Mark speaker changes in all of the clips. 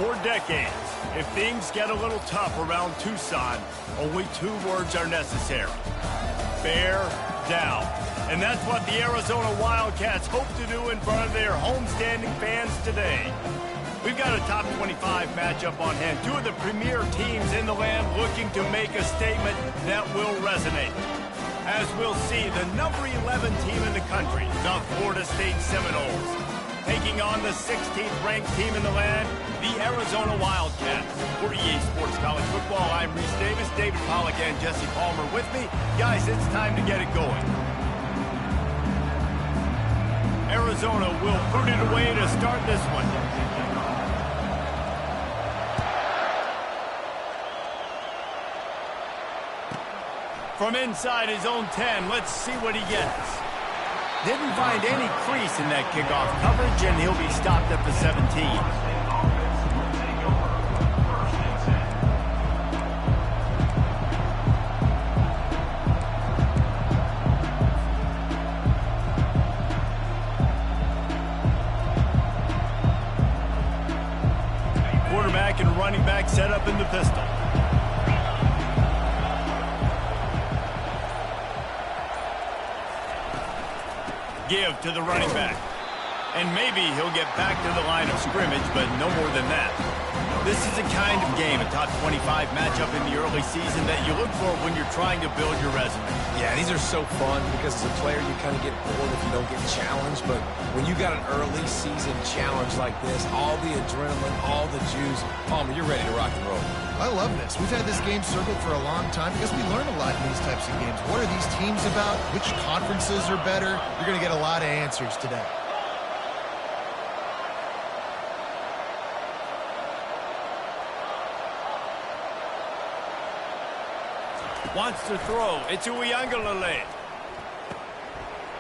Speaker 1: For decades, if things get a little tough around Tucson, only 2 words are necessary. Bear down. And that's what the Arizona Wildcats hope to do in front of their homestanding fans today. We've got a top 25 matchup on hand. 2 of the premier teams in the land looking to make a statement that will resonate. As we'll see, the number 11 team in the country, the Florida State Seminoles, taking on the 16th ranked team in the land, the Arizona Wildcats. For EA Sports College Football, I'm Reese Davis, David Pollack, and Jesse Palmer with me. Guys, it's time to get it going. Arizona will put it away to start this one. From inside his own 10, let's see what he gets. Didn't find any crease in that kickoff coverage, and he'll be stopped at the 17. Quarterback and running back set up in the pistol. Give to the running back. And maybe he'll get back to the line of scrimmage, but no more than that. This is the kind of game, a top 25 matchup in the early season, that you look for when you're trying to build your resume.
Speaker 2: Yeah, these are so fun because as a player you kind of get bored if you don't get challenged, but when you got an early season challenge like this, all the adrenaline, all the juice, Palmer, you're ready to rock and roll.
Speaker 3: I love this. We've had this game circled for a long time because we learn a lot in these types of games. What are these teams about? Which conferences are better? You're going to get a lot of answers today.
Speaker 1: Wants to throw. It's Uiagalelei.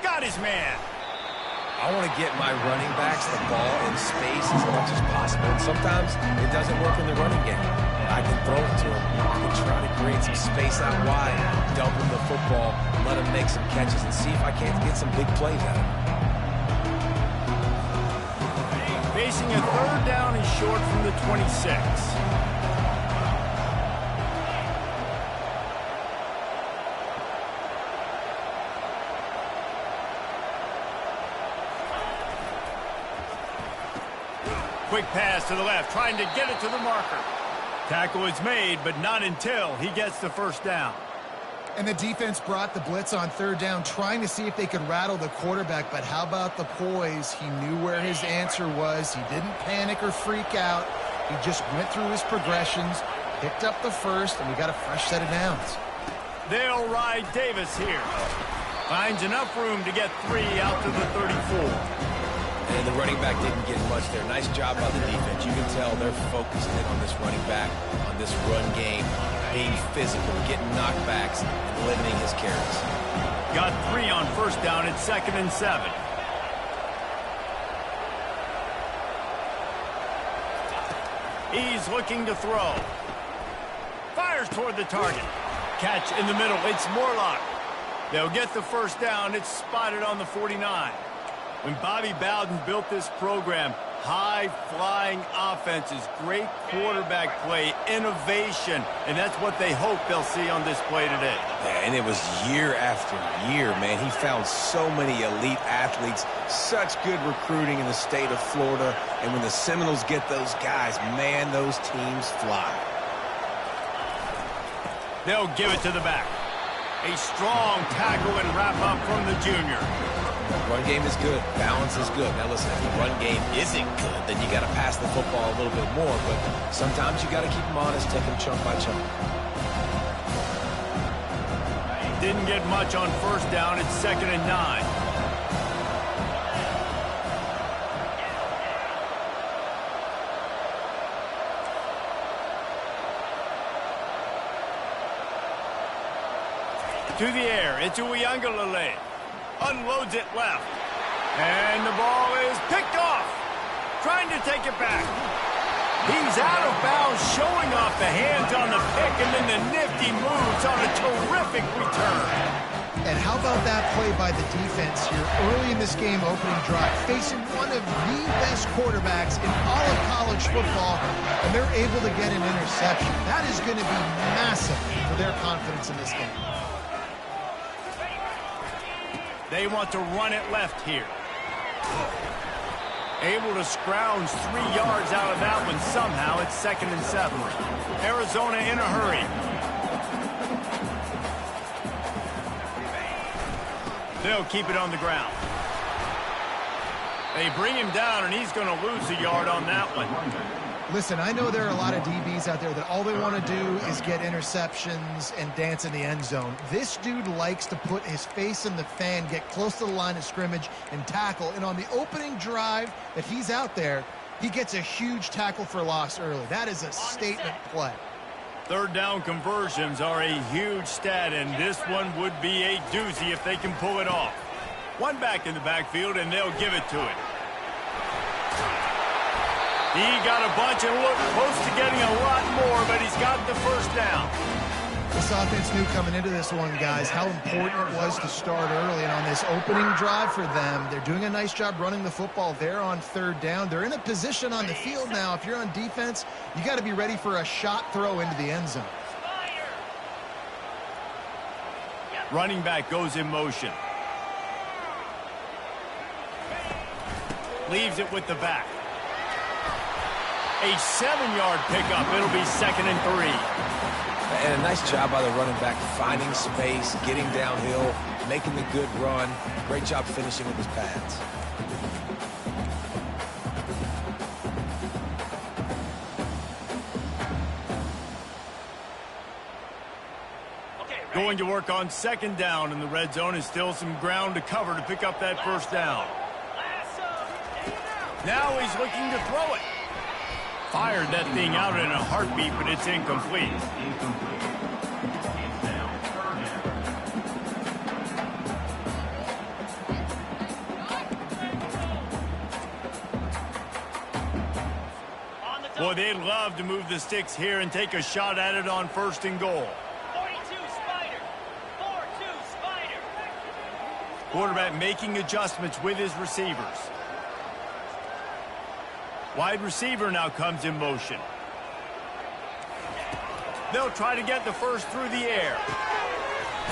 Speaker 1: Got his man.
Speaker 2: I want to get my running backs the ball in space as much as possible. And sometimes it doesn't work in the running game. I can throw it to him. I can try to create some space out wide, dump him the football, let him make some catches, and see if I can't get some big plays out of him.
Speaker 1: Facing a 3rd down and short from the 26. Quick pass to the left, trying to get it to the marker. Tackle is made, but not until he gets the 1st down.
Speaker 3: And the defense brought the blitz on 3rd down, trying to see if they could rattle the quarterback. But how about the poise? He knew where his answer was. He didn't panic or freak out. He just went through his progressions, picked up the 1st, and we got a fresh set of downs.
Speaker 1: They'll ride Davis here. Finds enough room to get 3 out to the 34.
Speaker 2: And the running back didn't get much there. Nice job by the defense. You can tell they're focused in on this running back, on this run game, being physical, getting knockbacks, and limiting his carries.
Speaker 1: Got 3 on 1st down at 2nd and 7. He's looking to throw. Fires toward the target. Catch in the middle. It's Morlock. They'll get the 1st down. It's spotted on the 49. When Bobby Bowden built this program, high-flying offenses, great quarterback play, innovation, and that's what they hope they'll see on display today.
Speaker 2: Yeah, and it was year after year, man. He found so many elite athletes, such good recruiting in the state of Florida, and when the Seminoles get those guys, man, those teams fly.
Speaker 1: They'll give it to the back. A strong tackle and wrap-up from the junior.
Speaker 2: Run game is good. Balance is good. Now, listen, if the run game isn't good, then you got to pass the football a little bit more. But sometimes you got to keep them honest, take them chunk by chunk.
Speaker 1: Didn't get much on 1st down. It's 2nd and 9. To the air. It's Uiagalelei. Unloads it left. And the ball is picked off. Trying to take it back. He's out of bounds, showing off the hands on the pick, and then the nifty moves on a terrific return.
Speaker 3: And how about that play by the defense here early in this game, opening drive, facing one of the best quarterbacks in all of college football, and they're able to get an interception. That is going to be massive for their confidence in this game.
Speaker 1: They want to run it left here. Able to scrounge 3 yards out of that one somehow. It's 2nd and 7. Arizona in a hurry. They'll keep it on the ground. They bring him down, and he's going to lose a yard on that one.
Speaker 3: Listen, I know there are a lot of DBs out there that all they want to do is get interceptions and dance in the end zone. This dude likes to put his face in the fan, get close to the line of scrimmage, and tackle. And on the opening drive that he's out there, he gets a huge tackle for loss early. That is a statement play.
Speaker 1: 3rd down conversions are a huge stat, and this one would be a doozy if they can pull it off. One back in the backfield, and they'll give it to it. He got a bunch and looked close to getting a lot more, but he's got the 1st down.
Speaker 3: This offense knew coming into this one, guys, how important it was to start early. And on this opening drive for them, they're doing a nice job running the football. They're on 3rd down. They're in a position on the field now. If you're on defense, you got to be ready for a shot throw into the end zone.
Speaker 1: Running back goes in motion. Leaves it with the back. A 7-yard pickup. It'll be 2nd and 3.
Speaker 2: And a nice job by the running back, finding space, getting downhill, making the good run. Great job finishing with his pads.
Speaker 1: Going to work on 2nd down in the red zone, and still some ground to cover to pick up that 1st down. Now he's looking to throw it. Fired that thing out in a heartbeat, but it's incomplete. Boy, they'd love to move the sticks here and take a shot at it on 1st and goal.
Speaker 4: 42 Spider. 4-2 Spider.
Speaker 1: Quarterback making adjustments with his receivers. Wide receiver now comes in motion. They'll try to get the 1st through the air.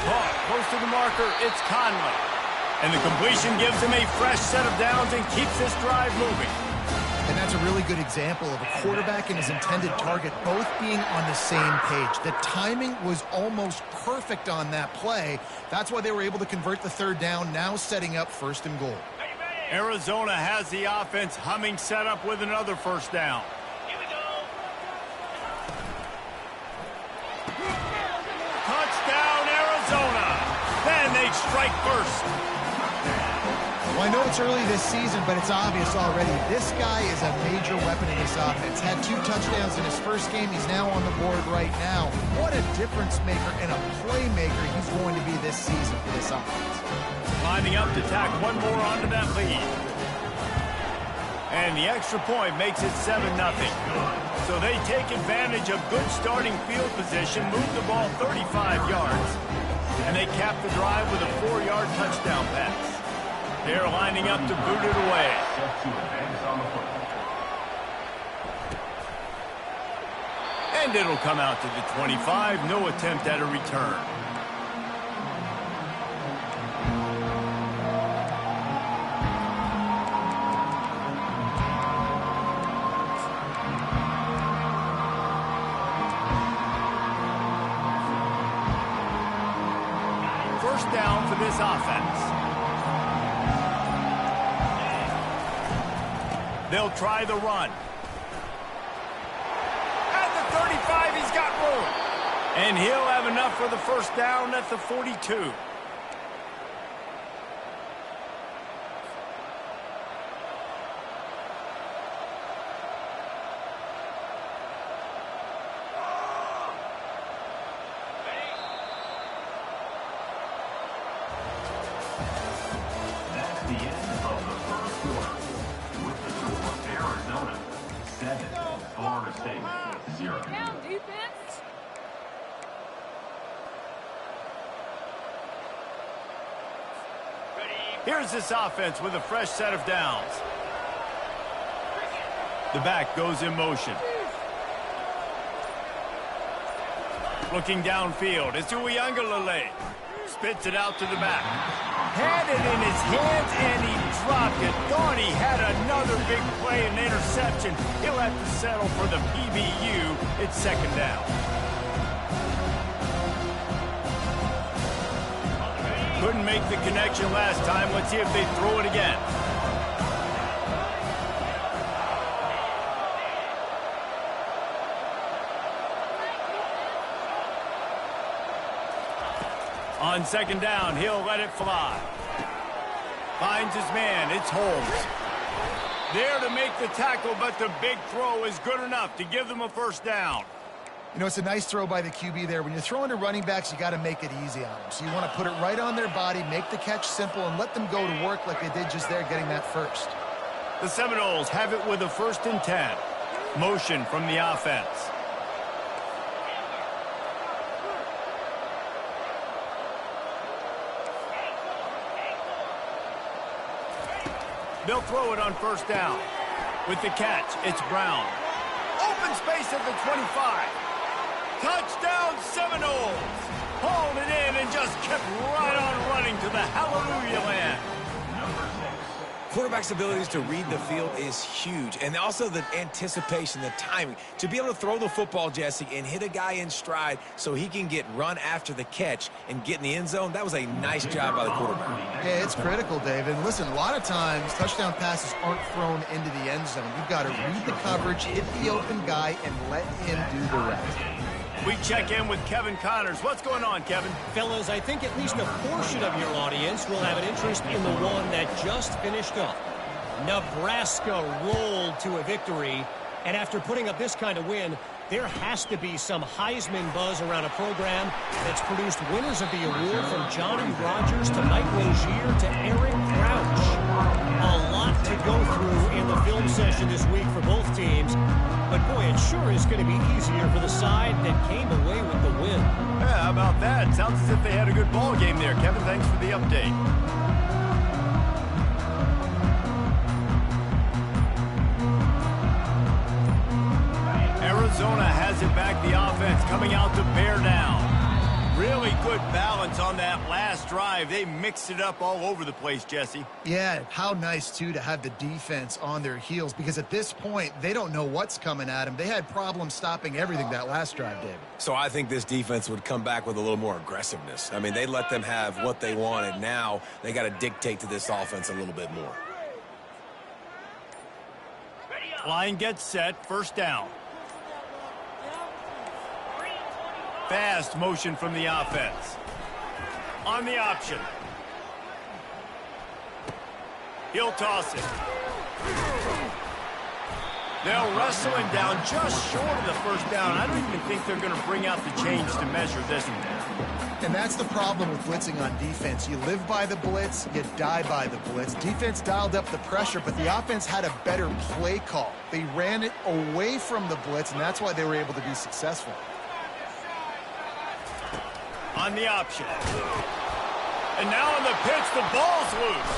Speaker 1: Caught close to the marker, it's Conley. And the completion gives him a fresh set of downs and keeps this drive moving.
Speaker 3: And that's a really good example of a quarterback and his intended target both being on the same page. The timing was almost perfect on that play. That's why they were able to convert the 3rd down, now setting up 1st and goal.
Speaker 1: Arizona has the offense humming, set up with another 1st down.
Speaker 4: Here we go.
Speaker 1: Touchdown, Arizona. Then they strike 1st.
Speaker 3: Well, I know it's early this season, but it's obvious already. This guy is a major weapon in this offense. Had 2 touchdowns in his 1st game. He's now on the board right now. What a difference maker and a playmaker he's going to be this season for this offense.
Speaker 1: Lining up to tack one more onto that lead. And the extra point makes it 7-0. So they take advantage of good starting field position, move the ball 35 yards, and they cap the drive with a 4-yard touchdown pass. They're lining up to boot it away. And it'll come out to the 25. No attempt at a return. First down for this offense. They'll try the run. At the 35, he's got room. And he'll have enough for the 1st down at the 42.
Speaker 5: That's the end of the 1st quarter. With the score, Arizona 7, Florida State 0.
Speaker 4: Down defense.
Speaker 1: Here's this offense with a fresh set of downs. The back goes in motion. Looking downfield, it's Uiagalelei. Spits it out to the back. Had it in his hands, and he dropped it. Thought he had another big play and interception. He'll have to settle for the PBU. It's second down. Couldn't make the connection last time. Let's see if they throw it again. On second down, he'll let it fly. Finds his man. It's Holmes. There to make the tackle, but the big throw is good enough to give them a first down.
Speaker 3: You know, it's a nice throw by the QB there. When you're throwing to running backs, you got to make it easy on them. So you want to put it right on their body, make the catch simple, and let them go to work like they did just there getting that first.
Speaker 1: The Seminoles have it with a 1st and 10. Motion from the offense. They'll throw it on first down. With the catch, it's Brown. Open space at the 25. Touchdown Seminoles! Hauled it in and just kept right on running to the hallelujah land.
Speaker 2: Quarterback's abilities to read the field is huge, and also the anticipation, the timing. To be able to throw the football, Jesse, and hit a guy in stride so he can get run after the catch and get in the end zone, that was a nice job by the quarterback.
Speaker 3: Yeah, it's critical, David. And listen, a lot of times, touchdown passes aren't thrown into the end zone. You've got to read the coverage, hit the open guy, and let him do the rest.
Speaker 1: We check in with Kevin Connors. What's going on, Kevin?
Speaker 6: Fellas, I think at least a portion of your audience will have an interest in the one that just finished up. Nebraska rolled to a victory, and after putting up this kind of win, there has to be some Heisman buzz around a program that's produced winners of the award from Johnny Rodgers to Mike Rozier to Eric Crouch. A lot to go through in the film session this week for both teams, but boy, it sure is going to be easier for the side that came away with the win.
Speaker 1: Yeah, how about that? Sounds as if they had a good ball game there. Kevin, thanks for the update. Arizona has it back, the offense coming out to bear down. Really good balance on that last drive. They mixed it up all over the place, Jesse.
Speaker 3: Yeah, how nice, too, to have the defense on their heels, because at this point, they don't know what's coming at them. They had problems stopping everything that last drive, David.
Speaker 2: So I think this defense would come back with a little more aggressiveness. I mean, they let them have what they wanted. Now they got to dictate to this offense a little bit more.
Speaker 1: Line gets set, first down. Fast motion from the offense. On the option. He'll toss it. They'll wrestle him down just short of the first down. I don't even think they're going to bring out the change to measure this one.
Speaker 3: And that's the problem with blitzing on defense. You live by the blitz, you die by the blitz. Defense dialed up the pressure, but the offense had a better play call. They ran it away from the blitz, and that's why they were able to be successful.
Speaker 1: On the option. And now on the pitch, the ball's loose.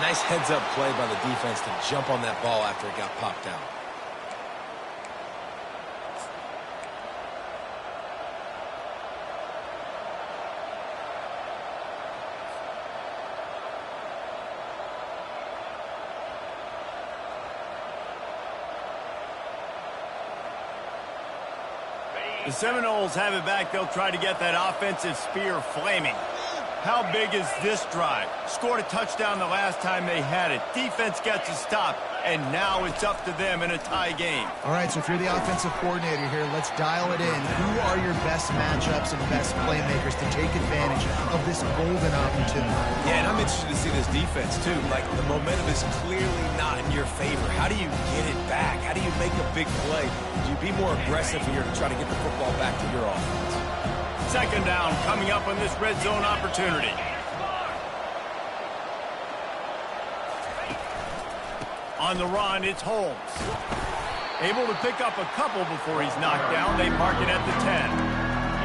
Speaker 2: Nice heads-up play by the defense to jump on that ball after it got popped out.
Speaker 1: The Seminoles have it back. They'll try to get that offensive spear flaming. How big is this drive? Scored a touchdown the last time they had it. Defense gets a stop, and now it's up to them in a tie game.
Speaker 3: All right, so if you're the offensive coordinator here, let's dial it in. Who are your best matchups and best playmakers to take advantage of this golden opportunity?
Speaker 2: Yeah, and I'm interested to see this defense, too. Like, the momentum is clearly not in your favor. How do you get it back? How do you make a big play? Do you be more aggressive here to try to get the football back to your offense?
Speaker 1: Second down coming up on this red zone opportunity. On the run, it's Holmes. Able to pick up a couple before he's knocked down. They mark it at the 10.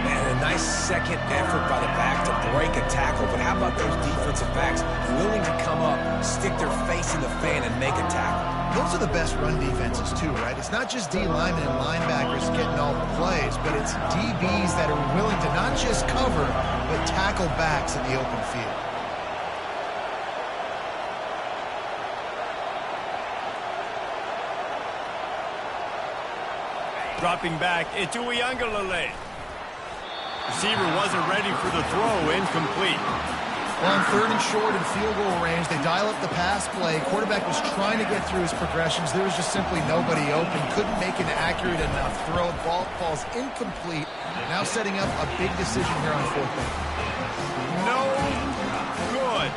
Speaker 2: Man, a nice second effort by the back to break a tackle, but how about those defensive backs willing to come up, stick their face in the fan, and make a tackle?
Speaker 3: Those are the best run defenses too, right? It's not just D linemen and linebackers getting all the plays, but it's DBs that are willing to not just cover, but tackle backs in the open field.
Speaker 1: Dropping back, it's Uiagalelei. Receiver wasn't ready for the throw, incomplete.
Speaker 3: Well, on 3rd and short and field goal range, they dial up the pass play. Quarterback was trying to get through his progressions. There was just simply nobody open. Couldn't make an accurate enough throw. Ball falls incomplete. Now setting up a big decision here on 4th down.
Speaker 1: No good.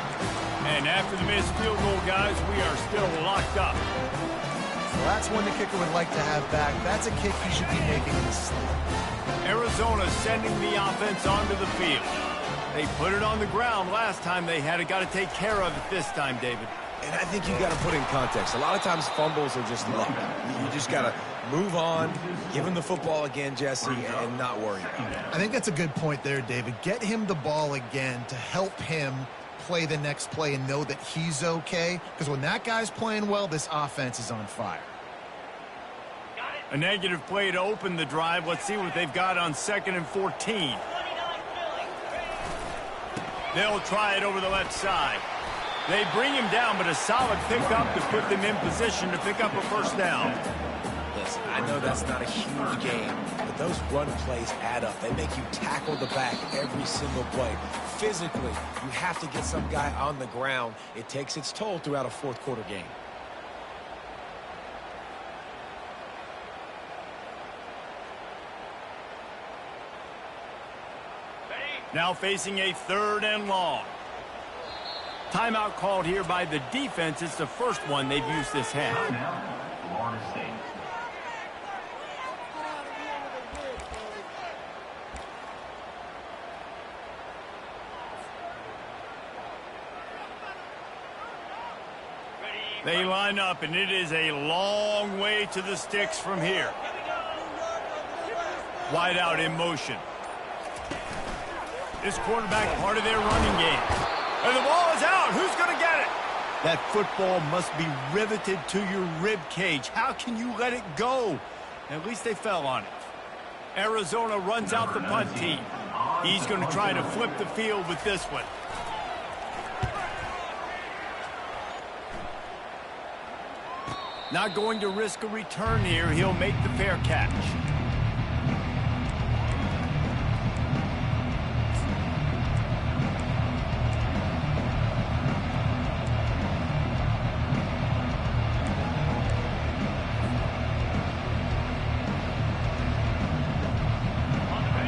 Speaker 1: And after the missed field goal, guys, we are still locked up.
Speaker 3: So that's one the kicker would like to have back. That's a kick he should be making in the slip.
Speaker 1: Arizona sending the offense onto the field. They put it on the ground last time they had it. Got to take care of it this time, David.
Speaker 2: And I think you got to put in context. A lot of times fumbles are just luck. You just got to move on, give him the football again, Jesse, and not worry about it.
Speaker 3: I think that's a good point there, David. Get him the ball again to help him play the next play and know that he's okay. Because when that guy's playing well, this offense is on fire.
Speaker 1: A negative play to open the drive. Let's see what they've got on 2nd and 14. They'll try it over the left side. They bring him down, but a solid pickup to put them in position to pick up a 1st down.
Speaker 2: Listen, I know that's not a huge game, but those run plays add up. They make you tackle the back every single play. Physically, you have to get some guy on the ground. It takes its toll throughout a 4th quarter game.
Speaker 1: Now facing a 3rd and long. Timeout called here by the defense. It's the first one they've used this half.
Speaker 5: Timeout, Florida State.
Speaker 1: They line up, and it is a long way to the sticks from here. Wide out in motion. This quarterback part of their running game. And the ball is out. Who's going to get it? That football must be riveted to your rib cage. How can you let it go? At least they fell on it. Arizona runs out the punt team. He's going to try to flip the field with this one. Not going to risk a return here. He'll make the fair catch.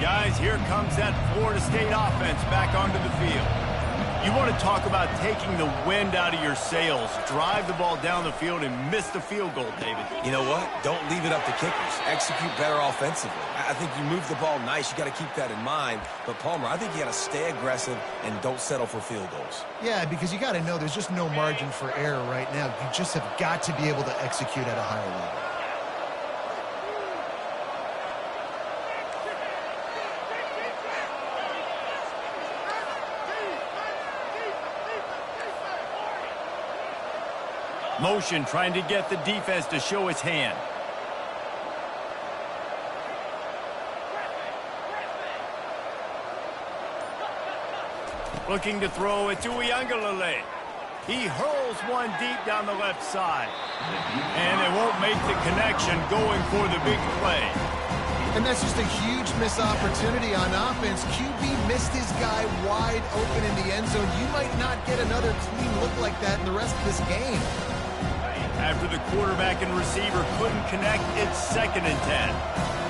Speaker 1: Guys, here comes that Florida State offense back onto the field. You want to talk about taking the wind out of your sails. Drive the ball down the field and miss the field goal, David.
Speaker 2: You know what? Don't leave it up to kickers. Execute better offensively. I think you move the ball nice. You got to keep that in mind. But, Palmer, I think you got to stay aggressive and don't settle for field goals.
Speaker 3: Yeah, because you got to know there's just no margin for error right now. You just have got to be able to execute at a higher level.
Speaker 1: Motion trying to get the defense to show its hand. Looking to throw it to Uiagalelei. He hurls one deep down the left side. And they won't make the connection going for the big play.
Speaker 3: And that's just a huge missed opportunity on offense. QB missed his guy wide open in the end zone. You might not get another clean look like that in the rest of this game.
Speaker 1: After the quarterback and receiver couldn't connect, it's 2nd and 10.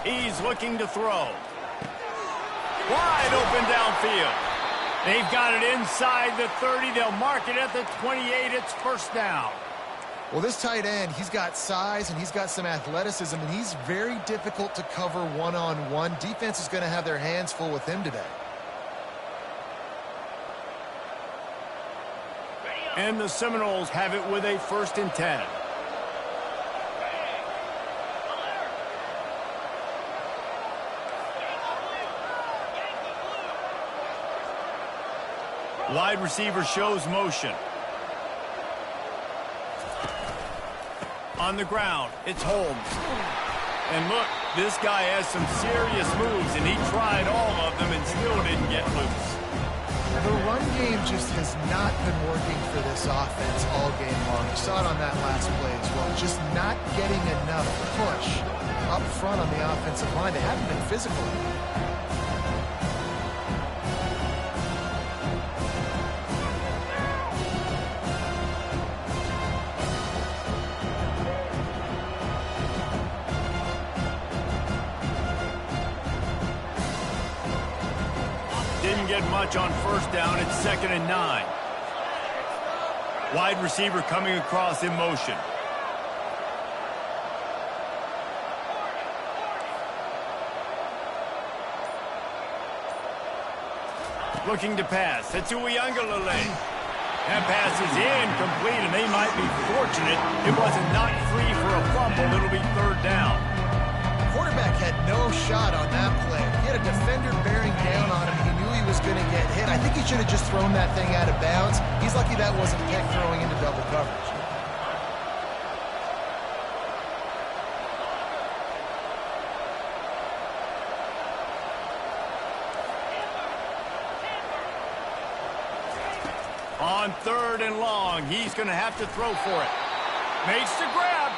Speaker 1: He's looking to throw. Wide open downfield. They've got it inside the 30. They'll mark it at the 28. It's first down.
Speaker 3: Well, this tight end, he's got size and he's got some athleticism, and he's very difficult to cover one-on-one. Defense is going to have their hands full with him today.
Speaker 1: And the Seminoles have it with a 1st and 10. Wide receiver shows motion. On the ground, it's Holmes. And look, this guy has some serious moves, and he tried all of them and still didn't get loose.
Speaker 3: The run game just has not been working for this offense all game long. You saw it on that last play as well. Just not getting enough push up front on the offensive line. They haven't been physical enough.
Speaker 1: Didn't get much on first down. It's 2nd and 9. Wide receiver coming across in motion. Looking to pass. It's Uiagalelei. That pass is incomplete, and they might be fortunate it wasn't knocked free for a fumble. It'll be 3rd down.
Speaker 3: Quarterback had no shot on that play. He had a defender bearing down on him. He knew he was going to get hit. I think he should have just thrown that thing out of bounds. He's lucky that wasn't picked throwing into double coverage.
Speaker 1: On 3rd and long, he's going to have to throw for it. Makes the grab.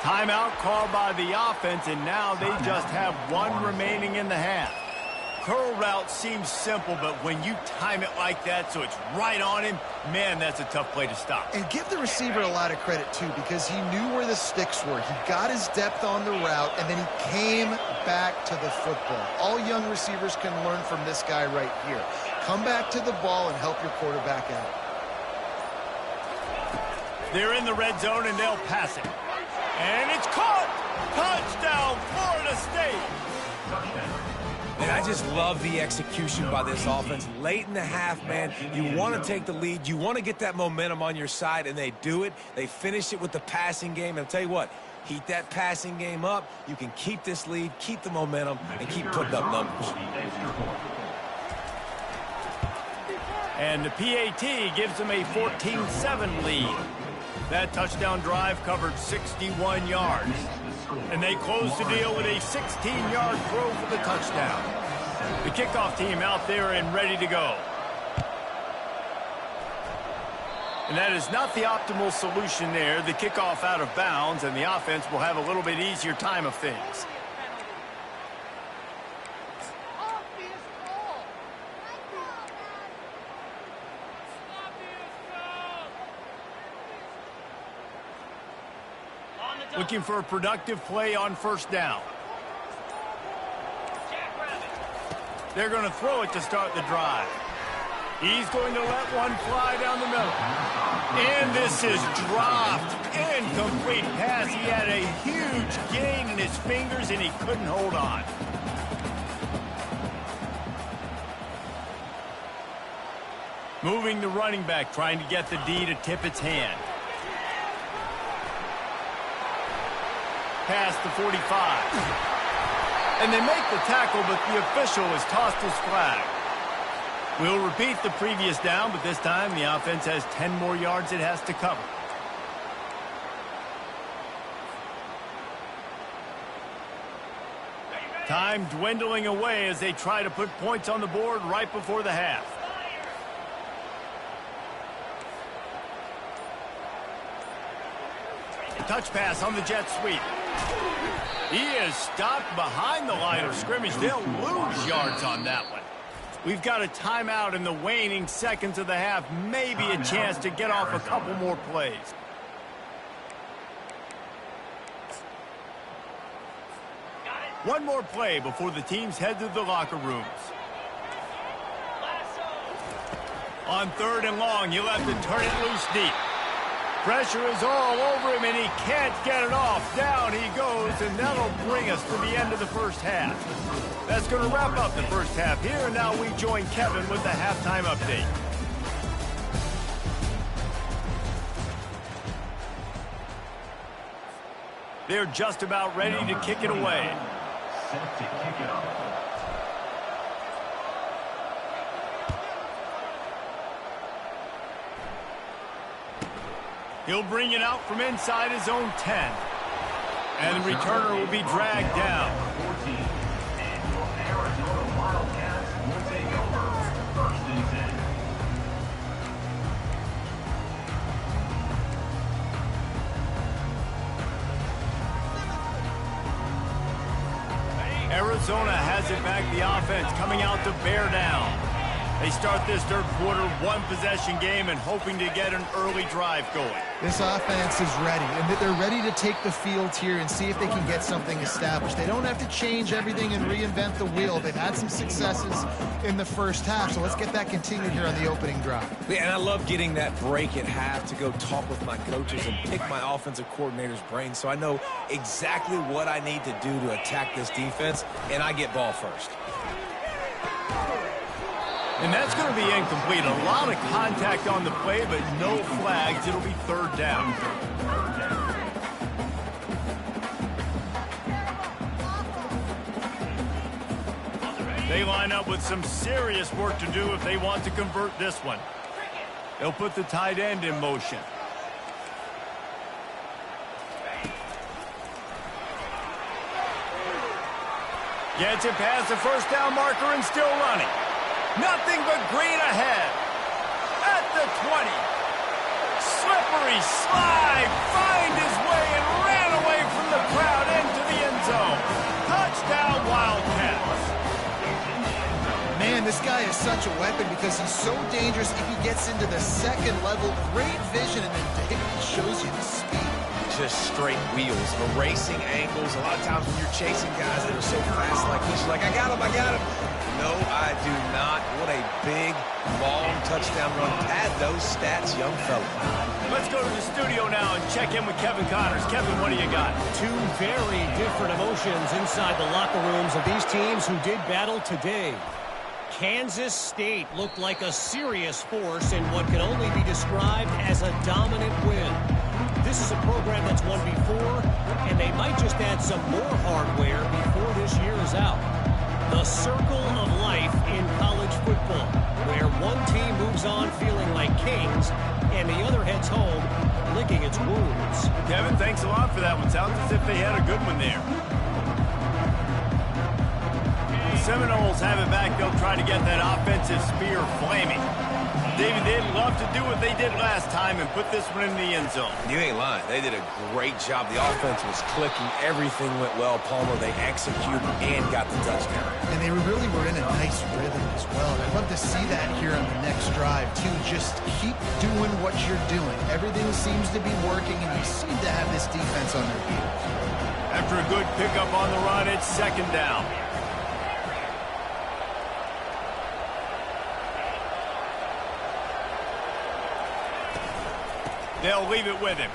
Speaker 1: Timeout called by the offense, and now they just have 1 remaining in the half. Curl route seems simple, but when you time it like that so it's right on him, man, that's a tough play to stop.
Speaker 3: And give the receiver a lot of credit, too, because he knew where the sticks were. He got his depth on the route, and then he came back to the football. All young receivers can learn from this guy right here. Come back to the ball and help your quarterback out.
Speaker 1: They're in the red zone, and they'll pass it. And it's caught! Touchdown, Florida State!
Speaker 2: Man, I just love the execution by this offense. Late in the half, man, you want to take the lead. You want to get that momentum on your side, and they do it. They finish it with the passing game. And I'll tell you what, heat that passing game up. You can keep this lead, keep the momentum, and keep putting up numbers.
Speaker 1: And the PAT gives them a 14-7 lead. That touchdown drive covered 61 yards. And they close the deal with a 16-yard throw for the touchdown. The kickoff team out there and ready to go. And that is not the optimal solution there. The kickoff out of bounds, and the offense will have a little bit easier time of things. Looking for a productive play on first down. They're going to throw it to start the drive. He's going to let one fly down the middle. And this is dropped. Incomplete pass. He had a huge gain in his fingers, and he couldn't hold on. Moving the running back, trying to get the D to tip its hand. Past the 45. And they make the tackle, but the official has tossed his flag. We'll repeat the previous down, but this time the offense has 10 more yards it has to cover. Time dwindling away as they try to put points on the board right before the half. Touch pass on the jet sweep. He is stopped behind the line of scrimmage. They'll lose yards on that one. We've got a timeout in the waning seconds of the half. Maybe a chance to get off a couple more plays. One more play before the teams head to the locker rooms. On 3rd and long, he'll have to turn it loose deep. Pressure is all over him, and he can't get it off. Down he goes, and that'll bring us to the end of the first half. That's going to wrap up the first half here, and now we join Kevin with the halftime update. They're just about ready to kick it away.
Speaker 5: Set to kick it off.
Speaker 1: He'll bring it out from inside his own 10. And the returner will be dragged down.
Speaker 5: 14, and your Arizona Wildcats will take over. 1st and 10.
Speaker 1: Arizona has it back, the offense coming out to bear down. They start this 3rd quarter, 1-possession game, and hoping to get an early drive going.
Speaker 3: This offense is ready, and they're ready to take the field here and see if they can get something established. They don't have to change everything and reinvent the wheel. They've had some successes in the first half, so let's get that continued here on the opening drive.
Speaker 2: Yeah, and I love getting that break at half to go talk with my coaches and pick my offensive coordinator's brain so I know exactly what I need to do to attack this defense, and I get ball first.
Speaker 1: And that's going to be incomplete. A lot of contact on the play, but no flags. It'll be 3rd down. They line up with some serious work to do if they want to convert this one. They'll put the tight end in motion. Gets it past the 1st down marker and still running. Nothing but green ahead. At the 20. Slippery slide. Find his way and ran away from the crowd into the end zone. Touchdown, Wildcats.
Speaker 3: Man, this guy is such a weapon because he's so dangerous if he gets into the 2nd level. Great vision, and then David shows you the speed.
Speaker 2: Just straight wheels, erasing angles. A lot of times when you're chasing guys that are so fast like this, you're like, I got him. No, I do not. What a big, long touchdown run. Pad those stats, young fella.
Speaker 1: Let's go to the studio now and check in with Kevin Connors. Kevin, what do you got?
Speaker 6: 2 very different emotions inside the locker rooms of these teams who did battle today. Kansas State looked like a serious force in what can only be described as a dominant win. This is a program that's won before, and they might just add some more hardware before this year is out. The circle of life in college football, where one team moves on feeling like kings, and the other heads home licking its wounds.
Speaker 1: Kevin, thanks a lot for that one. Sounds as if they had a good one there. The Seminoles have it back. They'll try to get that offensive spear flaming. David, they'd love to do what they did last time and put this one in the end zone.
Speaker 2: You ain't lying. They did a great job. The offense was clicking. Everything went well. Palmer, they executed and got the touchdown.
Speaker 3: And they really were in a nice rhythm as well. And I'd love to see that here on the next drive, too. Just keep doing what you're doing. Everything seems to be working, and you seem to have this defense on their heels.
Speaker 1: After a good pickup on the run, it's 2nd down. They'll leave it with him.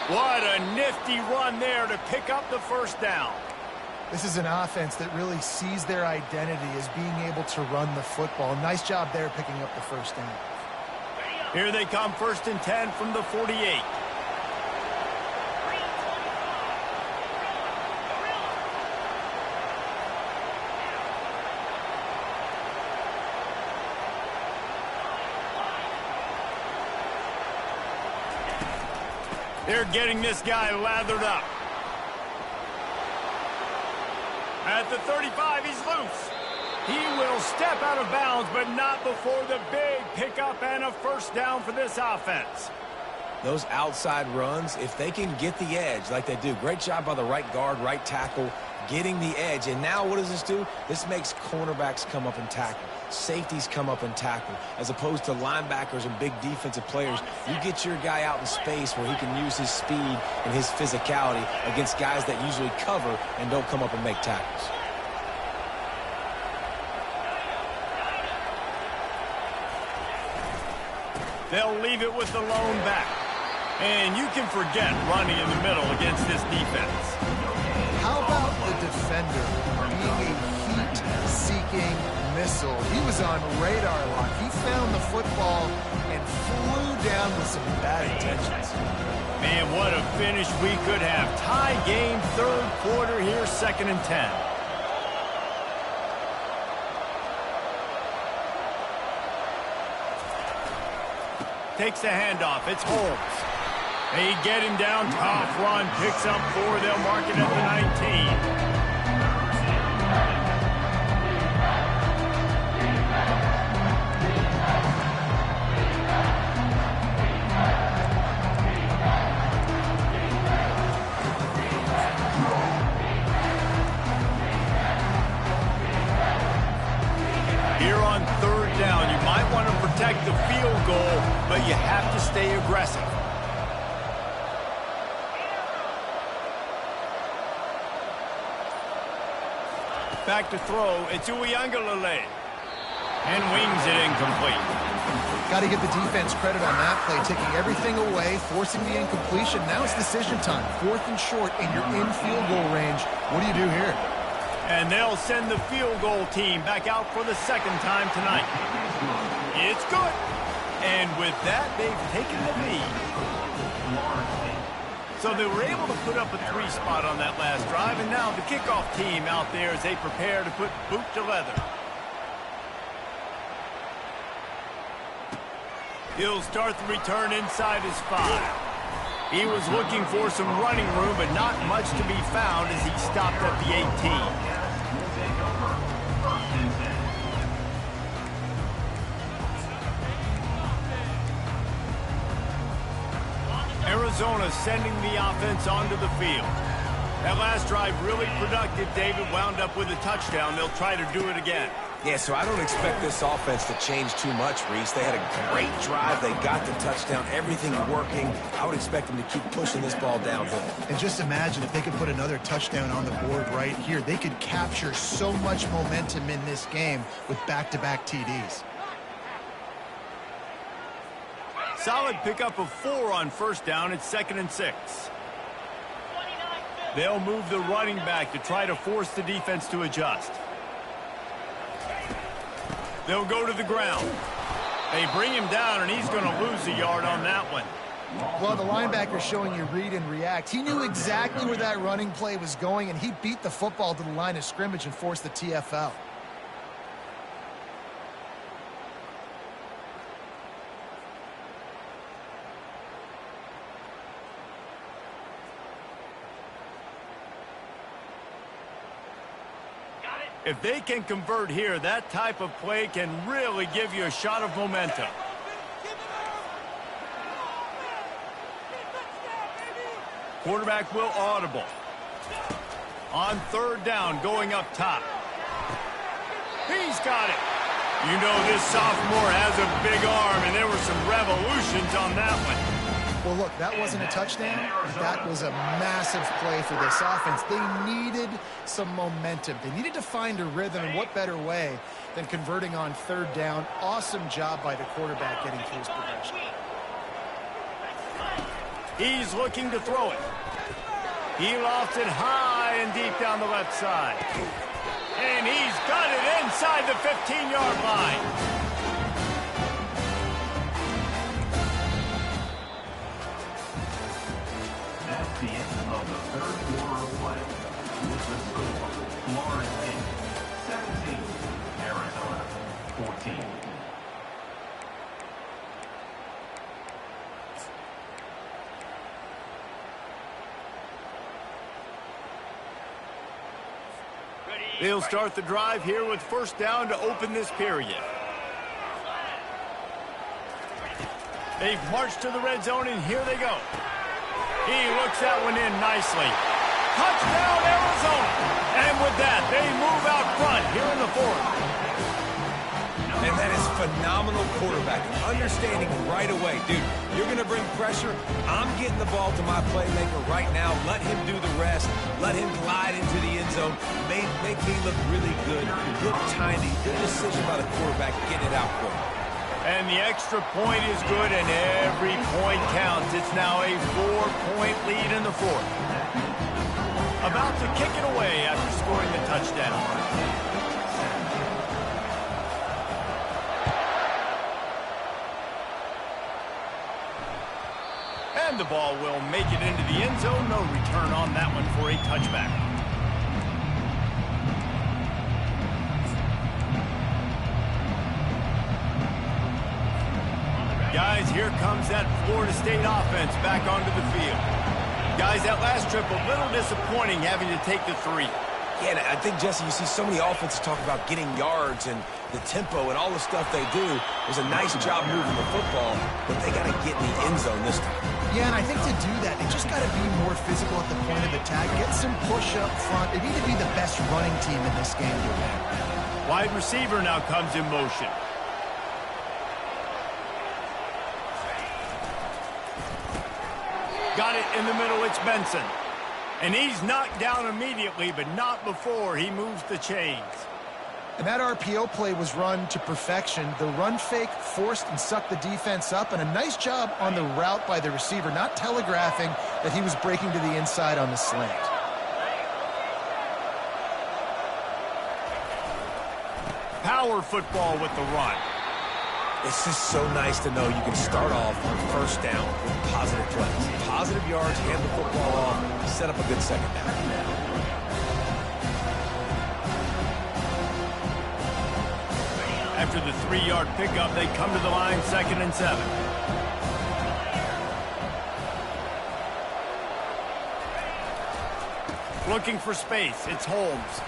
Speaker 1: What a nifty run there to pick up the 1st down.
Speaker 3: This is an offense that really sees their identity as being able to run the football. Nice job there picking up the 1st down.
Speaker 1: Here they come, 1st and 10 from the 48. They're getting this guy lathered up. At the 35, he's loose. He will step out of bounds, but not before the big pickup and a 1st down for this offense.
Speaker 2: Those outside runs, if they can get the edge like they do, great job by the right guard, right tackle, getting the edge. And now what does this do? This makes cornerbacks come up and tackle. Safeties come up and tackle. As opposed to linebackers and big defensive players, you get your guy out in space where he can use his speed and his physicality against guys that usually cover and don't come up and make tackles.
Speaker 1: They'll leave it with the lone back. And you can forget running in the middle against this defense.
Speaker 3: How about the defender being a heat-seeking missile? He was on radar lock. He found the football and flew down with some bad intentions.
Speaker 1: Man, what a finish we could have. Tie game, third quarter here, 2nd and 10. Takes the handoff. It's Holmes. They get him down. Tough run. Picks up 4. They'll mark it at the 19. Here on 3rd down, you might want to protect the field goal, but you have to stay aggressive. Back to throw. It's Uiagalelei. And wings it incomplete.
Speaker 3: Got to give the defense credit on that play, taking everything away, forcing the incompletion. Now it's decision time. 4th and short, and you're in field goal range. What do you do here?
Speaker 1: And they'll send the field goal team back out for the 2nd time tonight. It's good. And with that, they've taken the lead. So they were able to put up a 3 spot on that last drive, and now the kickoff team out there as they prepare to put boot to leather. He'll start the return inside his 5. He was looking for some running room, but not much to be found as he stopped at the 18. Arizona sending the offense onto the field. That last drive really productive. David wound up with a touchdown. They'll try to do it again.
Speaker 2: Yeah, so I don't expect this offense to change too much, Reese. They had a great drive. They got the touchdown. Everything working. I would expect them to keep pushing this ball downhill.
Speaker 3: And just imagine if they could put another touchdown on the board right here. They could capture so much momentum in this game with back-to-back TDs.
Speaker 1: Solid pickup of 4 on 1st down. It's 2nd and 6. They'll move the running back to try to force the defense to adjust. They'll go to the ground. They bring him down, and he's going to lose a yard on that one.
Speaker 3: Well, the linebacker's showing you read and react. He knew exactly where that running play was going, and he beat the football to the line of scrimmage and forced the TFL.
Speaker 1: If they can convert here, that type of play can really give you a shot of momentum. Quarterback will audible. On 3rd down, going up top. He's got it. You know this sophomore has a big arm, and there were some revolutions on that one.
Speaker 3: Well, look, that wasn't a touchdown. That was a massive play for this offense. They needed some momentum. They needed to find a rhythm, and what better way than converting on 3rd down. Awesome job by the quarterback getting through his progression.
Speaker 1: He's looking to throw it. He lofts it high and deep down the left side. And he's got it inside the 15-yard line.
Speaker 5: That's the end of the 3rd quarter of play. With the score, Florida State 17, Arizona 14.
Speaker 1: They'll start the drive here with 1st down to open this period. They've marched to the red zone, and here they go. He looks that one in nicely. Touchdown, Arizona! And with that, they move out front here in the 4th.
Speaker 2: And that is phenomenal quarterbacking. Understanding right away. Dude, you're going to bring pressure. I'm getting the ball to my playmaker right now. Let him do the rest. Let him glide into the end zone. Make me look really good. Look tiny. Good decision by the quarterback getting it out quick.
Speaker 1: And the extra point is good, and every point counts. It's now a 4-point lead in the fourth. About to kick it away after scoring the touchdown. And the ball will make it into the end zone. No return on that one for a touchback. Guys, here comes that Florida State offense back onto the field. Guys, that last trip, a little disappointing having to take the 3.
Speaker 2: Yeah, I think, Jesse, you see so many offenses talk about getting yards and the tempo and all the stuff they do. It was a nice job moving the football, but they got to get in the end zone this time.
Speaker 3: Yeah, and I think to do that, they just got to be more physical at the point of attack, get some push up front. They need to be the best running team in this game to win.
Speaker 1: Wide receiver now comes in motion. Got it in the middle, it's Benson. And he's knocked down immediately, but not before he moves the chains.
Speaker 3: And that RPO play was run to perfection. The run fake forced and sucked the defense up, and a nice job on the route by the receiver, not telegraphing that he was breaking to the inside on the slant.
Speaker 1: Power football with the run.
Speaker 2: It's just so nice to know you can start off on first down with positive plays. Positive yards, hand the football off, set up a good second down.
Speaker 1: After the 3-yard pickup, they come to the line, 2nd and 7. Looking for space, it's Holmes.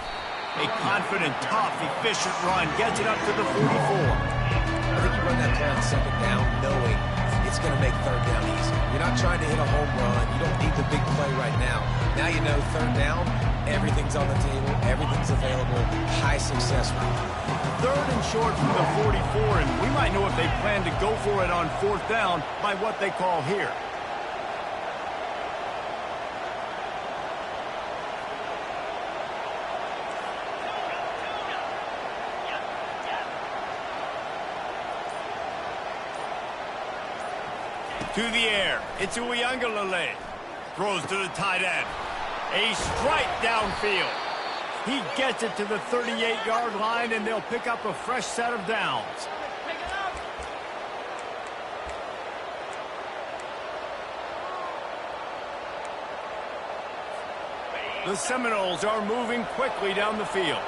Speaker 1: A confident, tough, efficient run, gets it up to the 44.
Speaker 2: I think you run that play on second down knowing it's going to make third down easy. You're not trying to hit a home run. You don't need the big play right now. Now you know third down, everything's on the table, everything's available, high success rate.
Speaker 1: 3rd and short from the 44, and we might know if they plan to go for it on 4th down by what they call here. To the air, it's Uiagalelei. Throws to the tight end. A strike downfield. He gets it to the 38-yard line, and they'll pick up a fresh set of downs. The Seminoles are moving quickly down the field.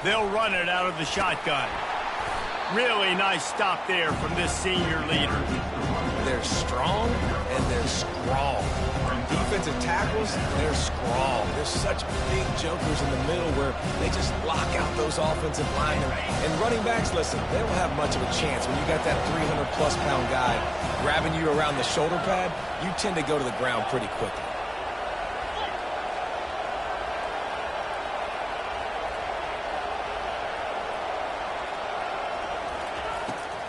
Speaker 1: They'll run it out of the shotgun. Really nice stop there from this senior leader.
Speaker 2: They're strong and they're strong. Defensive tackles, they're strong. They're such big jokers in the middle where they just lock out those offensive linemen. And running backs, listen, they don't have much of a chance. When you got that 300-plus pound guy grabbing you around the shoulder pad, you tend to go to the ground pretty quickly.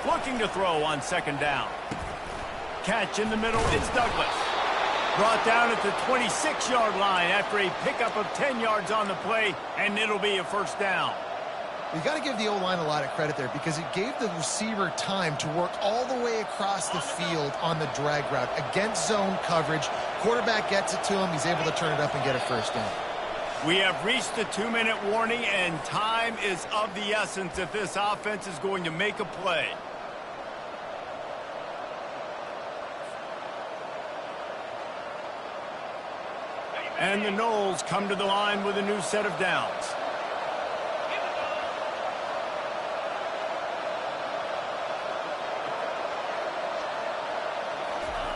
Speaker 1: Looking to throw on 2nd down. Catch in the middle, it's Douglas. Brought down at the 26-yard line after a pickup of 10 yards on the play, and it'll be a 1st down.
Speaker 3: You got to give the O-line a lot of credit there because it gave the receiver time to work all the way across the field on the drag route against zone coverage. Quarterback gets it to him. He's able to turn it up and get a 1st down.
Speaker 1: We have reached the 2-minute warning, and time is of the essence if this offense is going to make a play. And the Noles come to the line with a new set of downs.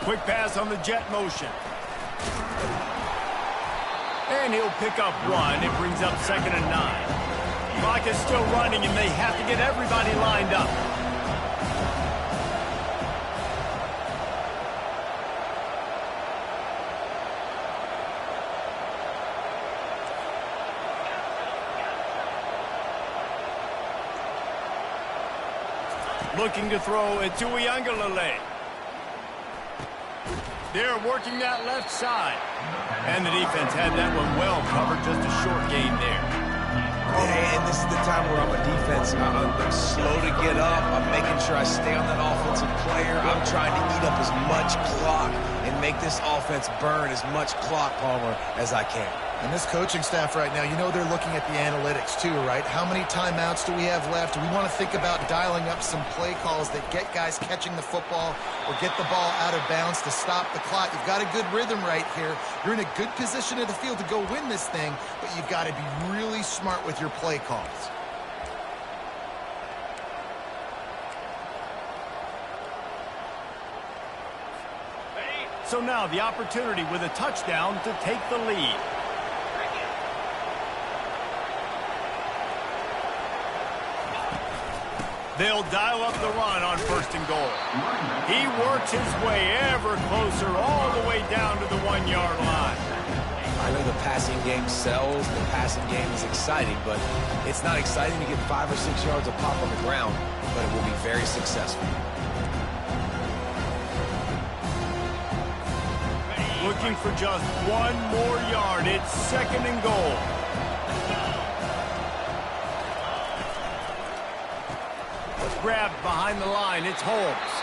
Speaker 1: Quick pass on the jet motion. And he'll pick up 1. It brings up 2nd and 9. Clock is still running, and they have to get everybody lined up. Looking to throw it to Uiagalelei. They're working that left side. And the defense had that one well covered, just a short gain there.
Speaker 2: And this is the time where I'm a defense. I'm slow to get up. I'm making sure I stay on that offensive player. I'm trying to eat up as much clock and make this offense burn as much clock, Palmer, as I can.
Speaker 3: And this coaching staff right now, you know they're looking at the analytics too, right? How many timeouts do we have left? We want to think about dialing up some play calls that get guys catching the football or get the ball out of bounds to stop the clock. You've got a good rhythm right here. You're in a good position of the field to go win this thing, but you've got to be really smart with your play calls.
Speaker 1: So now the opportunity with a touchdown to take the lead. They'll dial up the run on 1st and goal. He works his way ever closer all the way down to the 1-yard line.
Speaker 2: I know the passing game sells, the passing game is exciting, but it's not exciting to get 5 or 6 yards of pop on the ground, but it will be very successful.
Speaker 1: Looking for just 1 more yard. It's 2nd and goal. Grabbed behind the line. It's Holmes.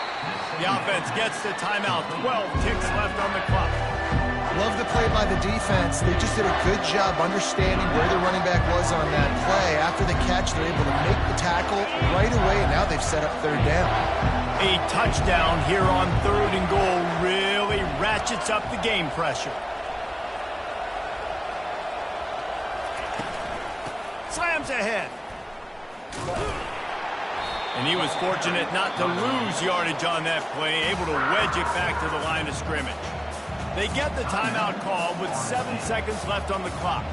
Speaker 1: The offense gets the timeout. 12 ticks left on the clock.
Speaker 3: Love the play by the defense. They just did a good job understanding where the running back was on that play. After the catch, they're able to make the tackle right away, and now they've set up 3rd down.
Speaker 1: A touchdown here on 3rd and goal really ratchets up the game pressure. Slams ahead. And he was fortunate not to lose yardage on that play, able to wedge it back to the line of scrimmage. They get the timeout call with 7 seconds left on the clock.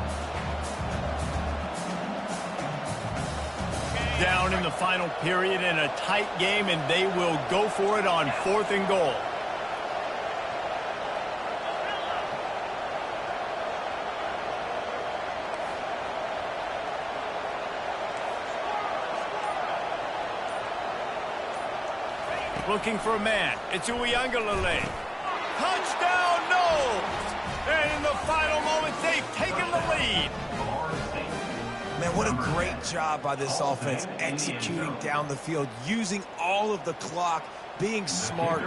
Speaker 1: Down in the final period in a tight game, and they will go for it on 4th and goal. Looking for a man. It's Uiagalelei. Touchdown, no! And in the final moments, they've taken the lead.
Speaker 2: Man, what a great job by this offense executing down the field, using all of the clock, being smart,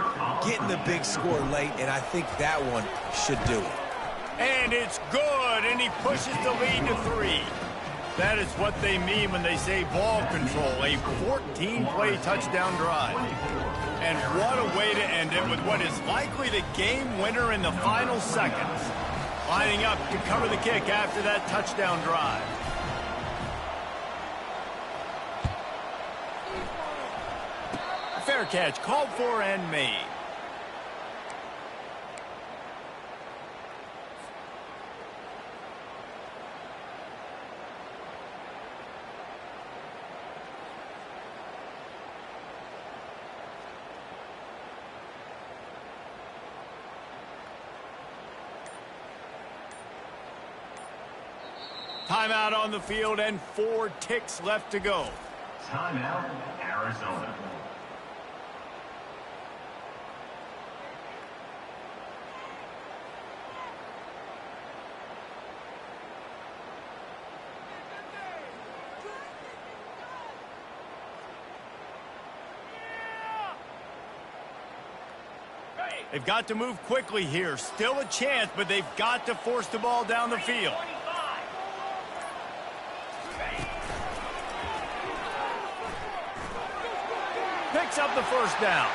Speaker 2: getting the big score late, and I think that one should do it.
Speaker 1: And it's good, and he pushes the lead to 3. That is what they mean when they say ball control, a 14-play touchdown drive. And what a way to end it with what is likely the game winner in the final seconds. Lining up to cover the kick after that touchdown drive. Fair catch called for and made. Timeout on the field and 4 ticks left to go.
Speaker 5: Timeout, Arizona.
Speaker 1: They've got to move quickly here. Still a chance, but they've got to force the ball down the field. Picks up the 1st down.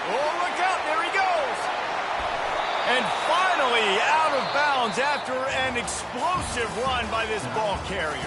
Speaker 1: Oh, look out. There he goes. And finally out of bounds after an explosive run by this ball carrier.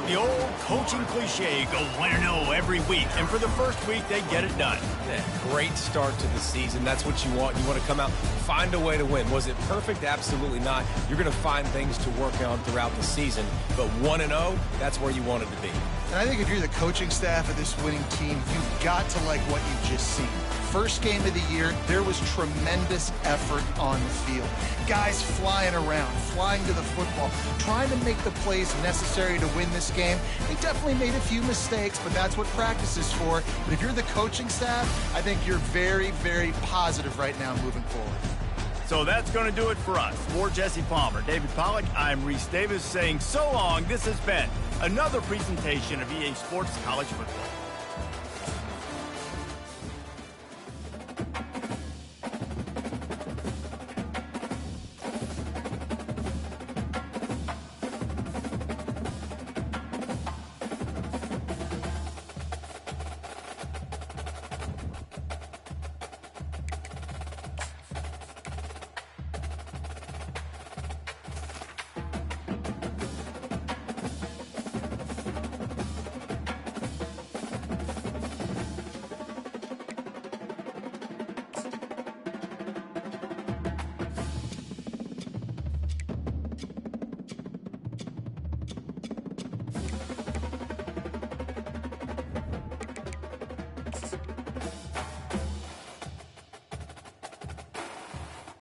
Speaker 1: The old coaching cliche, go win or no every week. And for the first week, they get it done.
Speaker 2: Yeah, great start to the season. That's what you want. You want to come out, find a way to win. Was it perfect? Absolutely not. You're going to find things to work on throughout the season. But 1-0, that's where you want it to be.
Speaker 3: And I think if you're the coaching staff of this winning team, you've got to like what you've just seen. First game of the year, there was tremendous effort on the field. Guys flying around, flying to the football, trying to make the plays necessary to win this game. They definitely made a few mistakes, but that's what practice is for. But if you're the coaching staff, I think you're very, very positive right now moving forward.
Speaker 1: So that's going to do it for us. For Jesse Palmer, David Pollack, I'm Reese Davis saying so long. This has been another presentation of EA Sports College Football.